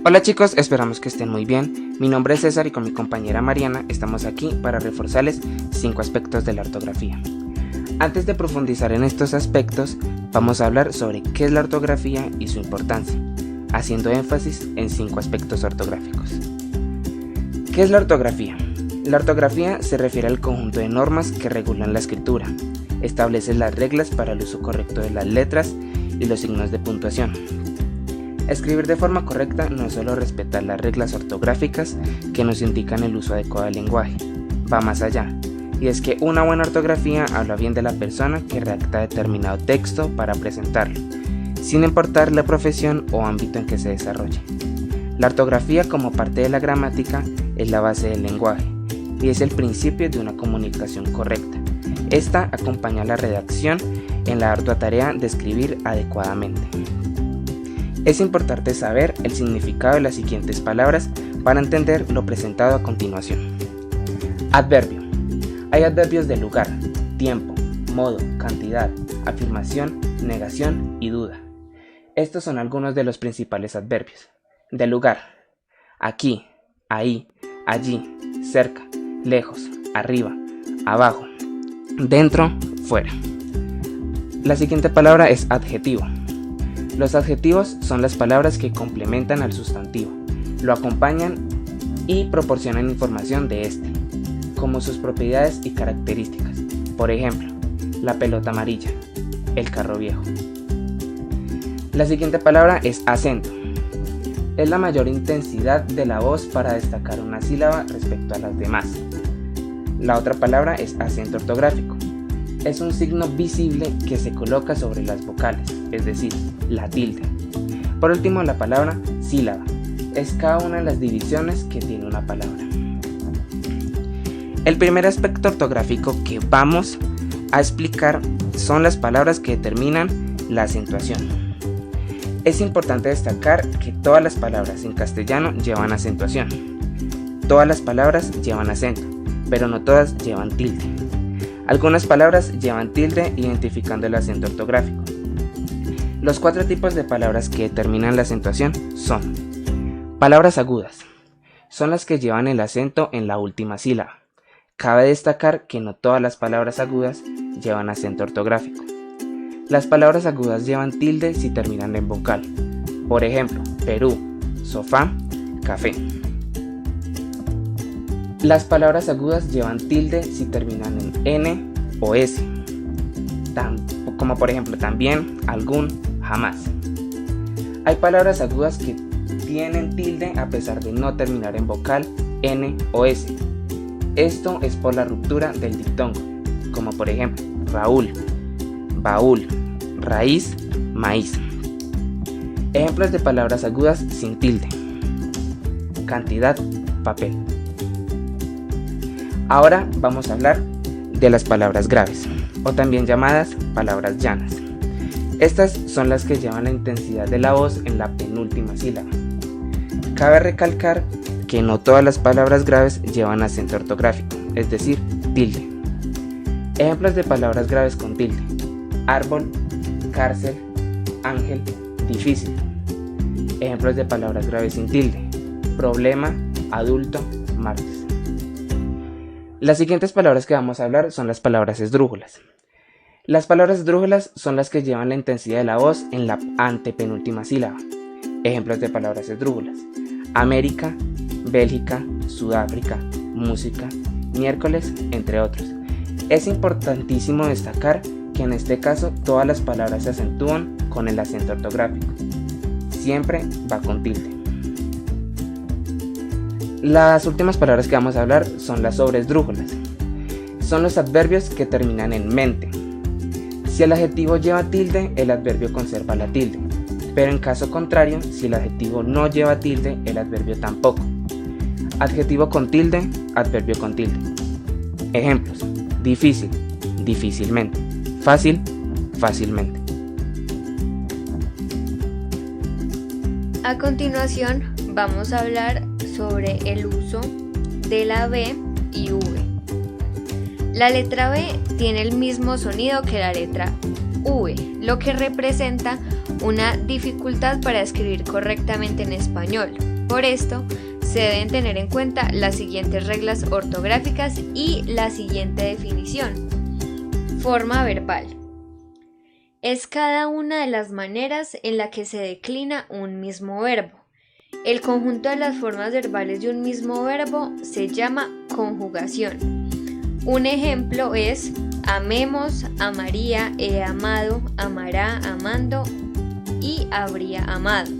Hola chicos, esperamos que estén muy bien. Mi nombre es César y con mi compañera Mariana estamos aquí para reforzarles 5 aspectos de la ortografía. Antes de profundizar en estos aspectos, vamos a hablar sobre qué es la ortografía y su importancia, haciendo énfasis en 5 aspectos ortográficos. ¿Qué es la ortografía? La ortografía se refiere al conjunto de normas que regulan la escritura, establece las reglas para el uso correcto de las letras y los signos de puntuación. Escribir de forma correcta no es solo respetar las reglas ortográficas que nos indican el uso adecuado del lenguaje, va más allá, y es que una buena ortografía habla bien de la persona que redacta determinado texto para presentarlo, sin importar la profesión o ámbito en que se desarrolle. La ortografía, como parte de la gramática, es la base del lenguaje y es el principio de una comunicación correcta. Esta acompaña a la redacción en la ardua tarea de escribir adecuadamente. Es importante saber el significado de las siguientes palabras para entender lo presentado a continuación. Adverbio. Hay adverbios de lugar, tiempo, modo, cantidad, afirmación, negación y duda. Estos son algunos de los principales adverbios. De lugar. Aquí, ahí, allí, cerca, lejos, arriba, abajo, dentro, fuera. La siguiente palabra es adjetivo. Los adjetivos son las palabras que complementan al sustantivo, lo acompañan y proporcionan información de este, como sus propiedades y características. Por ejemplo, la pelota amarilla, el carro viejo. La siguiente palabra es acento. Es la mayor intensidad de la voz para destacar una sílaba respecto a las demás. La otra palabra es acento ortográfico. Es un signo visible que se coloca sobre las vocales, es decir, la tilde. Por último, la palabra sílaba. Es cada una de las divisiones que tiene una palabra. El primer aspecto ortográfico que vamos a explicar son las palabras que determinan la acentuación. Es importante destacar que todas las palabras en castellano llevan acentuación. Todas las palabras llevan acento, pero no todas llevan tilde. Algunas palabras llevan tilde identificando el acento ortográfico. Los 4 tipos de palabras que determinan la acentuación son: palabras agudas. Son las que llevan el acento en la última sílaba. Cabe destacar que no todas las palabras agudas llevan acento ortográfico. Las palabras agudas llevan tilde si terminan en vocal. Por ejemplo, Perú, sofá, café. Las palabras agudas llevan tilde si terminan en N o S, como por ejemplo también, algún, jamás. Hay palabras agudas que tienen tilde a pesar de no terminar en vocal N o S. Esto es por la ruptura del diptongo, como por ejemplo Raúl, baúl, raíz, maíz. Ejemplos de palabras agudas sin tilde: cantidad, papel. Ahora vamos a hablar de las palabras graves, o también llamadas palabras llanas. Estas son las que llevan la intensidad de la voz en la penúltima sílaba. Cabe recalcar que no todas las palabras graves llevan acento ortográfico, es decir, tilde. Ejemplos de palabras graves con tilde: árbol, cárcel, ángel, difícil. Ejemplos de palabras graves sin tilde: problema, adulto, martes. Las siguientes palabras que vamos a hablar son las palabras esdrújulas. Las palabras esdrújulas son las que llevan la intensidad de la voz en la antepenúltima sílaba. Ejemplos de palabras esdrújulas: América, Bélgica, Sudáfrica, música, miércoles, entre otros. Es importantísimo destacar que en este caso todas las palabras se acentúan con el acento ortográfico. Siempre va con tilde. Las últimas palabras que vamos a hablar son las sobresdrújulas. Son los adverbios que terminan en mente. Si el adjetivo lleva tilde, el adverbio conserva la tilde, pero en caso contrario, si el adjetivo no lleva tilde, el adverbio tampoco. Adjetivo con tilde, adverbio con tilde. Ejemplos: difícil, difícilmente; fácil, fácilmente. A continuación vamos a hablar sobre el uso de la B y V. La letra B tiene el mismo sonido que la letra V, lo que representa una dificultad para escribir correctamente en español. Por esto, se deben tener en cuenta las siguientes reglas ortográficas y la siguiente definición. Forma verbal. Es cada una de las maneras en la que se declina un mismo verbo. El conjunto de las formas verbales de un mismo verbo se llama conjugación. Un ejemplo es amemos, amaría, he amado, amará, amando y habría amado.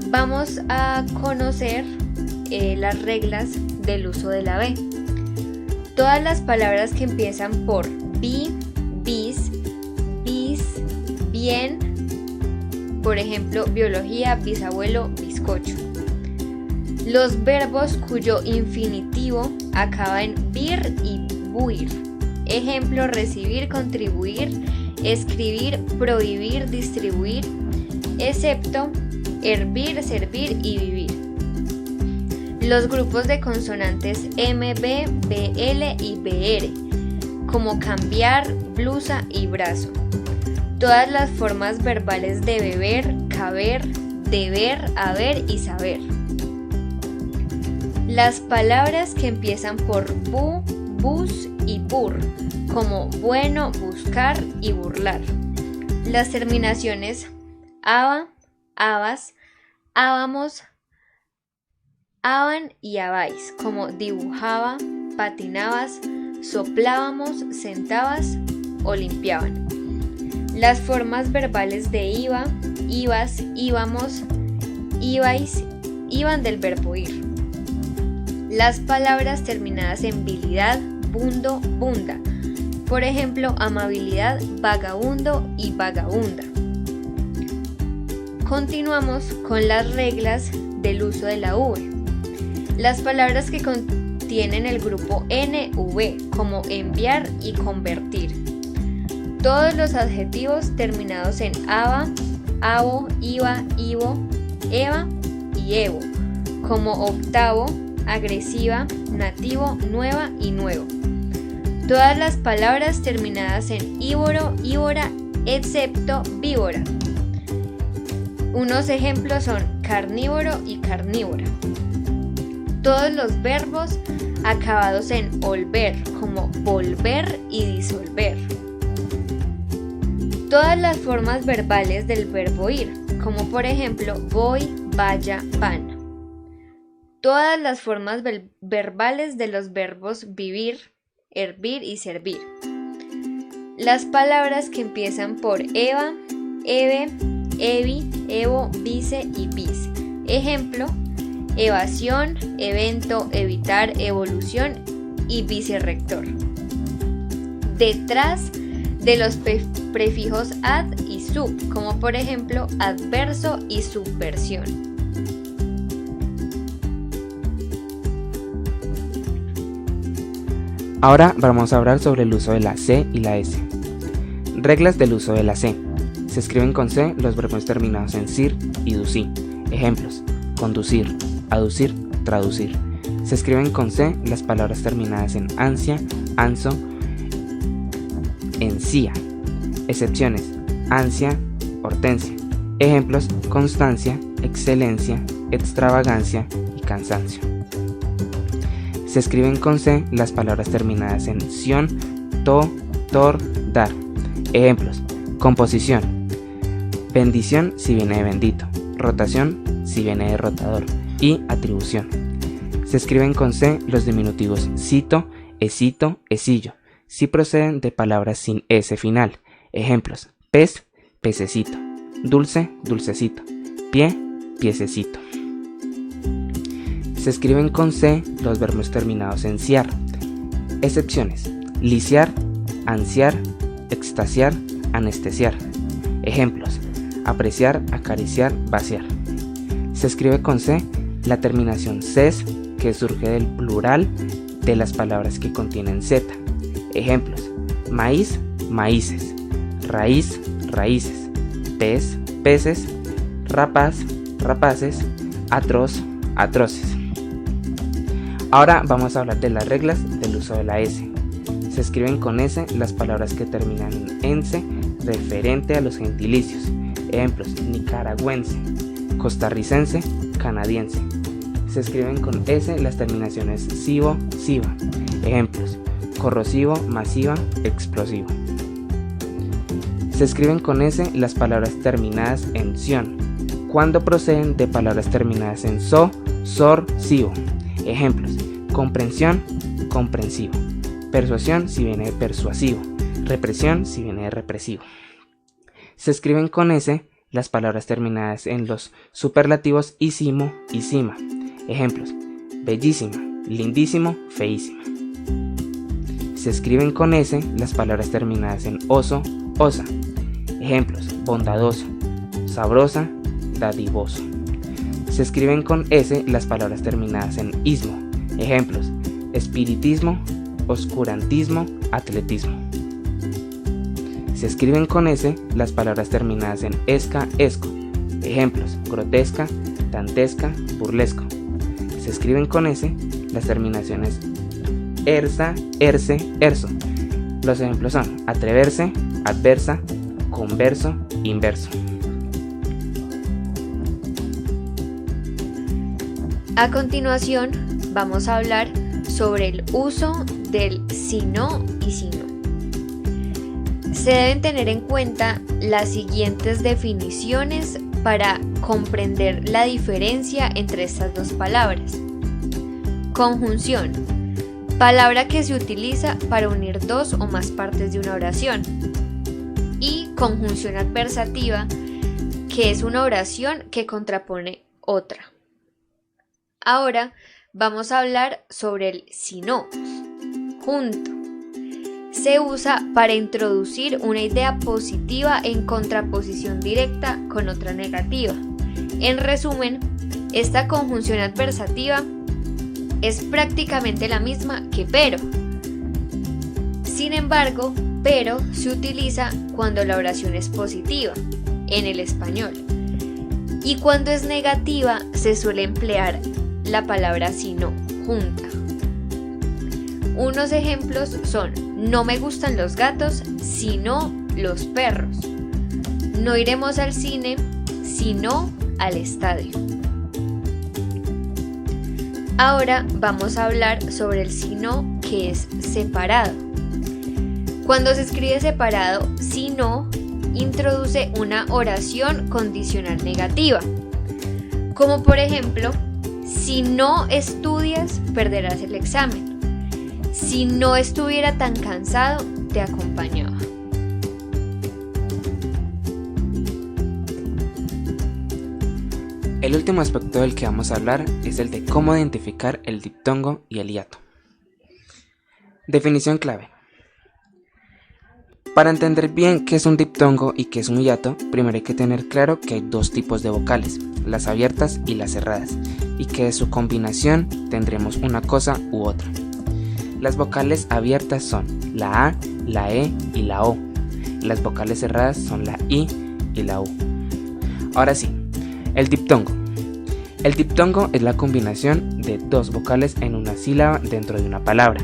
Vamos a conocer las reglas del uso de la B. Todas las palabras que empiezan por bi, bis, bis, bien, por ejemplo, biología, bisabuelo, bizcocho. Los verbos cuyo infinitivo acaba en vir y buir. Ejemplo, recibir, contribuir, escribir, prohibir, distribuir, excepto hervir, servir y vivir. Los grupos de consonantes MB, BL y BR, como cambiar, blusa y brazo. Todas las formas verbales de beber, caber, deber, haber y saber. Las palabras que empiezan por bu, bus y bur, como bueno, buscar y burlar. Las terminaciones aba, abas, ábamos, aban y abáis, como dibujaba, patinabas, soplábamos, sentabas o limpiaban. Las formas verbales de iba, ibas, íbamos, ibais, iban del verbo ir. Las palabras terminadas en bilidad, bundo, bunda. Por ejemplo, amabilidad, vagabundo y vagabunda. Continuamos con las reglas del uso de la V. Las palabras que contienen el grupo NV, como enviar y convertir. Todos los adjetivos terminados en aba, abo, iba, ivo, eva y evo, como octavo, agresiva, nativo, nueva y nuevo. Todas las palabras terminadas en ívoro, ívora, excepto víbora. Unos ejemplos son carnívoro y carnívora. Todos los verbos acabados en olver, como volver y disolver. Todas las formas verbales del verbo ir, como por ejemplo voy, vaya, van. Todas las formas verbales de los verbos vivir, hervir y servir. Las palabras que empiezan por eva, eve, evi, evo, vice y bis. Ejemplo, evasión, evento, evitar, evolución y vicerrector. Detrás de los prefijos ad y sub, como por ejemplo adverso y subversión. Ahora vamos a hablar sobre el uso de la C y la S. Reglas del uso de la C. Se escriben con C los verbos terminados en cir y ducí. Ejemplos: conducir, aducir, traducir. Se escriben con C las palabras terminadas en ansia, anso, encía. Excepciones: ansia, hortensia. Ejemplos: constancia, excelencia, extravagancia y cansancio. Se escriben con C las palabras terminadas en ción, to, tor, dar. Ejemplos: composición, bendición si viene de bendito, rotación si viene de rotador y atribución. Se escriben con C los diminutivos cito, esito, esillo, si proceden de palabras sin S final. Ejemplos: pez, pececito, dulce, dulcecito, pie, piececito. Se escriben con C los verbos terminados en ciar. Excepciones: lisiar, ansiar, extasiar, anestesiar. Ejemplos: apreciar, acariciar, vaciar. Se escribe con C la terminación ces, que surge del plural de las palabras que contienen Z. Ejemplos: maíz, maíces, raíz, raíces, pez, peces, rapaz, rapaces, atroz, atroces. Ahora vamos a hablar de las reglas del uso de la S. Se escriben con S las palabras que terminan en ense referente a los gentilicios. Ejemplos: nicaragüense, costarricense, canadiense. Se escriben con S las terminaciones sivo, siva. Ejemplos: corrosivo, masiva, explosivo. Se escriben con S las palabras terminadas en ción, cuando proceden de palabras terminadas en so, sor, sivo. Ejemplos: comprensión, comprensivo. Persuasión si viene de persuasivo. Represión si viene de represivo. Se escriben con S las palabras terminadas en los superlativos ísimo y sima. Ejemplos: bellísima, lindísimo, feísima. Se escriben con S las palabras terminadas en oso, osa. Ejemplos: bondadoso, sabrosa, dadivoso. Se escriben con S las palabras terminadas en ismo. Ejemplos: espiritismo, oscurantismo, atletismo. Se escriben con S las palabras terminadas en esca, esco. Ejemplos: grotesca, dantesca, burlesco. Se escriben con S las terminaciones ersa, erce, erso. Los ejemplos son atreverse, adversa, converso, inverso. A continuación, vamos a hablar sobre el uso del si no y si no. Se deben tener en cuenta las siguientes definiciones para comprender la diferencia entre estas dos palabras. Conjunción: palabra que se utiliza para unir dos o más partes de una oración. Y conjunción adversativa, que es una oración que contrapone otra. Ahora vamos a hablar sobre el si no. Junto. Se usa para introducir una idea positiva en contraposición directa con otra negativa. En resumen, esta conjunción adversativa es prácticamente la misma que pero. Sin embargo, pero se utiliza cuando la oración es positiva, en el español. Y cuando es negativa, se suele emplear la palabra si no, junta. Unos ejemplos son: no me gustan los gatos, sino los perros. No iremos al cine, sino al estadio. Ahora vamos a hablar sobre el si no, que es separado. Cuando se escribe separado, si no introduce una oración condicional negativa, como por ejemplo: si no estudias, perderás el examen. Si no estuviera tan cansado, te acompañaba. El último aspecto del que vamos a hablar es el de cómo identificar el diptongo y el hiato. Definición clave. Para entender bien qué es un diptongo y qué es un hiato, primero hay que tener claro que hay dos tipos de vocales, las abiertas y las cerradas, y que de su combinación tendremos una cosa u otra. Las vocales abiertas son la A, la E y la O. Las vocales cerradas son la I y la U. Ahora sí, el diptongo. El diptongo es la combinación de dos vocales en una sílaba dentro de una palabra.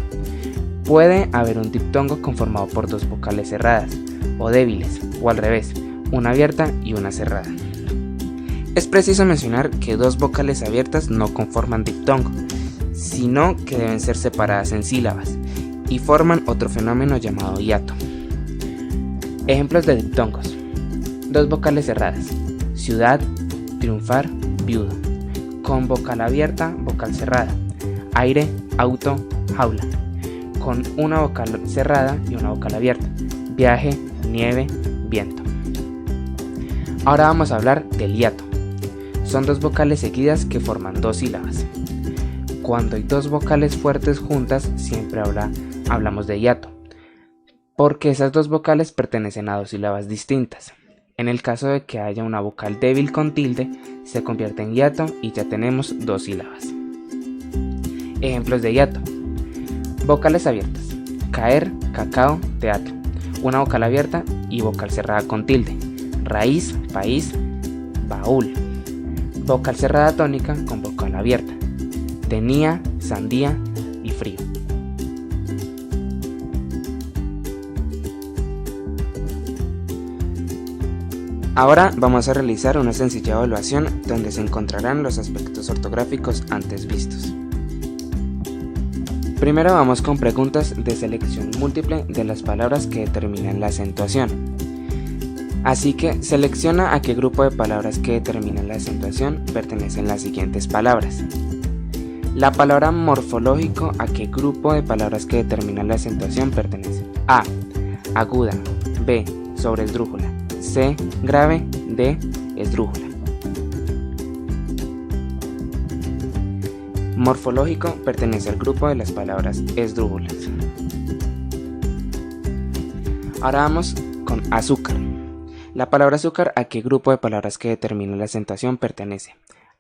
Puede haber un diptongo conformado por dos vocales cerradas o débiles, o al revés, una abierta y una cerrada. Es preciso mencionar que dos vocales abiertas no conforman diptongo, sino que deben ser separadas en sílabas y forman otro fenómeno llamado hiato. Ejemplos de diptongos: dos vocales cerradas, ciudad, triunfar, viudo. Con vocal abierta, vocal cerrada, aire, auto, jaula. Con una vocal cerrada y una vocal abierta, viaje, nieve, viento. Ahora vamos a hablar del hiato. Son dos vocales seguidas que forman dos sílabas. Cuando hay dos vocales fuertes juntas, siempre hablamos de hiato, porque esas dos vocales pertenecen a dos sílabas distintas. En el caso de que haya una vocal débil con tilde, se convierte en hiato y ya tenemos dos sílabas. Ejemplos de hiato: vocales abiertas, caer, cacao, teatro. Una vocal abierta y vocal cerrada con tilde, raíz, país, baúl. Vocal cerrada tónica con vocal abierta, tenía, sandía y frío. Ahora vamos a realizar una sencilla evaluación donde se encontrarán los aspectos ortográficos antes vistos. Primero vamos con preguntas de selección múltiple de las palabras que determinan la acentuación. Así que selecciona a qué grupo de palabras que determinan la acentuación pertenecen las siguientes palabras. La palabra morfológico, ¿a qué grupo de palabras que determinan la acentuación pertenece? A. Aguda. B. Sobreesdrújula. C. Grave. D. Esdrújula. Morfológico pertenece al grupo de las palabras esdrújulas. Ahora vamos con azúcar. La palabra azúcar, ¿a qué grupo de palabras que determinan la acentuación pertenece?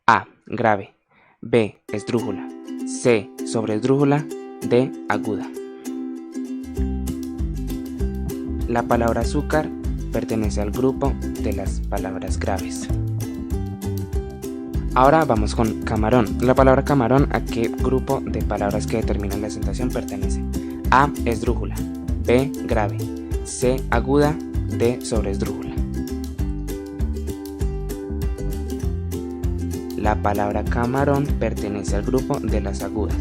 A. Grave. B. Esdrújula. C. Sobreesdrújula. D. Aguda. La palabra azúcar pertenece al grupo de las palabras graves. Ahora vamos con camarón. La palabra camarón, ¿a qué grupo de palabras que determinan la acentuación pertenece? A. Esdrújula. B. Grave. C. Aguda. D. Sobreesdrújula. La palabra camarón pertenece al grupo de las agudas.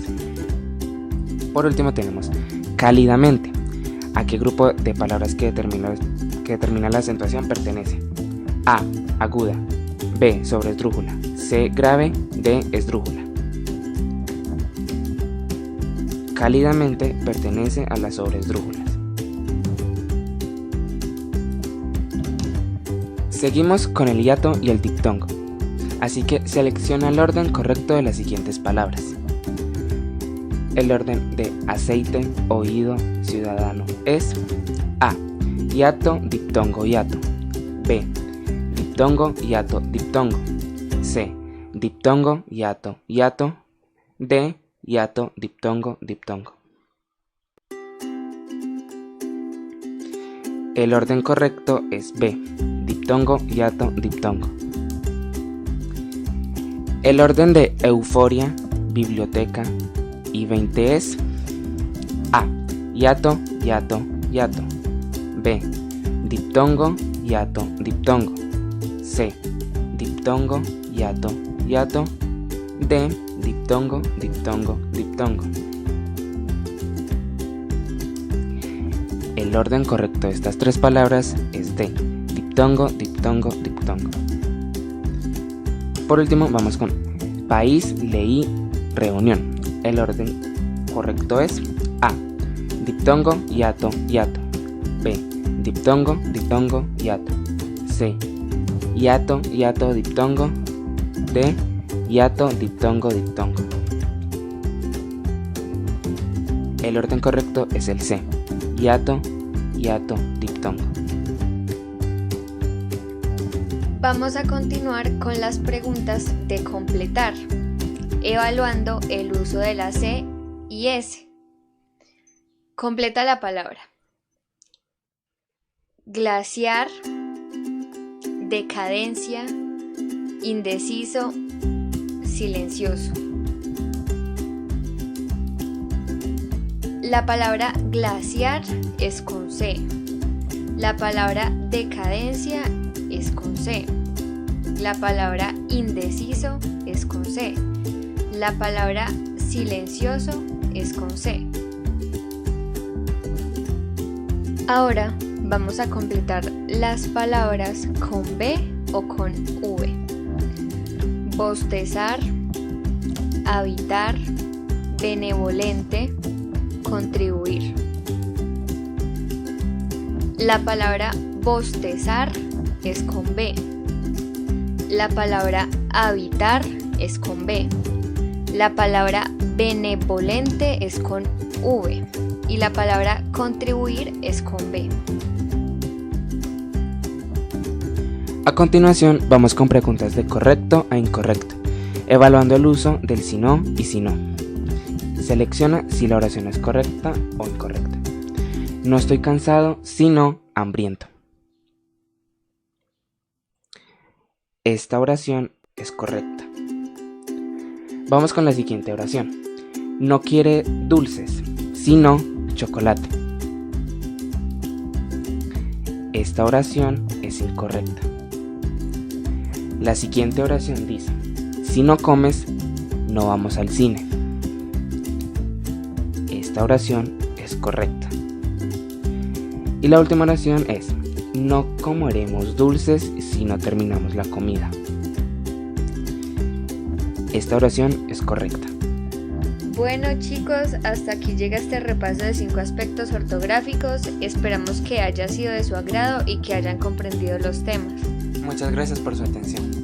Por último tenemos cálidamente. ¿A qué grupo de palabras que determinan la acentuación pertenece? A. Aguda. B. Sobreesdrújula. C. Grave. D. Esdrújula. Cálidamente pertenece a las sobreesdrújulas. Seguimos con el hiato y el diptongo. Así que selecciona el orden correcto de las siguientes palabras. El orden de aceite, oído, ciudadano es A. Hiato, diptongo, hiato. B. Diptongo, hiato, diptongo. C. Diptongo, hiato, hiato. D. Hiato, diptongo, diptongo. El orden correcto es B. Diptongo, hiato, diptongo. El orden de euforia, biblioteca y 20 es A. Hiato, hiato, hiato. B. Diptongo, hiato, diptongo. C. Diptongo, hiato, hiato. D. Diptongo, diptongo, diptongo. El orden correcto de estas tres palabras es D. Diptongo, diptongo, diptongo. Por último vamos con país, leí, reunión. El orden correcto es A. Diptongo, hiato, hiato. B. Diptongo, diptongo, hiato. C. Hiato, hiato, diptongo. D. Hiato, diptongo, diptongo. El orden correcto es el C. Hiato, hiato, diptongo. Vamos a continuar con las preguntas de completar, evaluando el uso de la C y S. Completa la palabra. Glaciar, decadencia, indeciso, silencioso. La palabra glaciar es con C. La palabra decadencia es con C. La palabra indeciso es con C. La palabra silencioso es con C. Ahora vamos a completar las palabras con B o con V. Bostezar, habitar, benevolente, contribuir. La palabra bostezar es con B. La palabra habitar es con B. La palabra benevolente es con V. Y la palabra contribuir es con B. A continuación vamos con preguntas de correcto a incorrecto, evaluando el uso del si no y si no. Selecciona si la oración es correcta o incorrecta. No estoy cansado, sino hambriento. Esta oración es correcta. Vamos con la siguiente oración. No quiere dulces, sino chocolate. Esta oración es incorrecta. La siguiente oración dice: si no comes, no vamos al cine. Esta oración es correcta. Y la última oración es: no comeremos dulces si no terminamos la comida. Esta oración es correcta. Bueno chicos, hasta aquí llega este repaso de 5 aspectos ortográficos. Esperamos que haya sido de su agrado y que hayan comprendido los temas. Muchas gracias por su atención.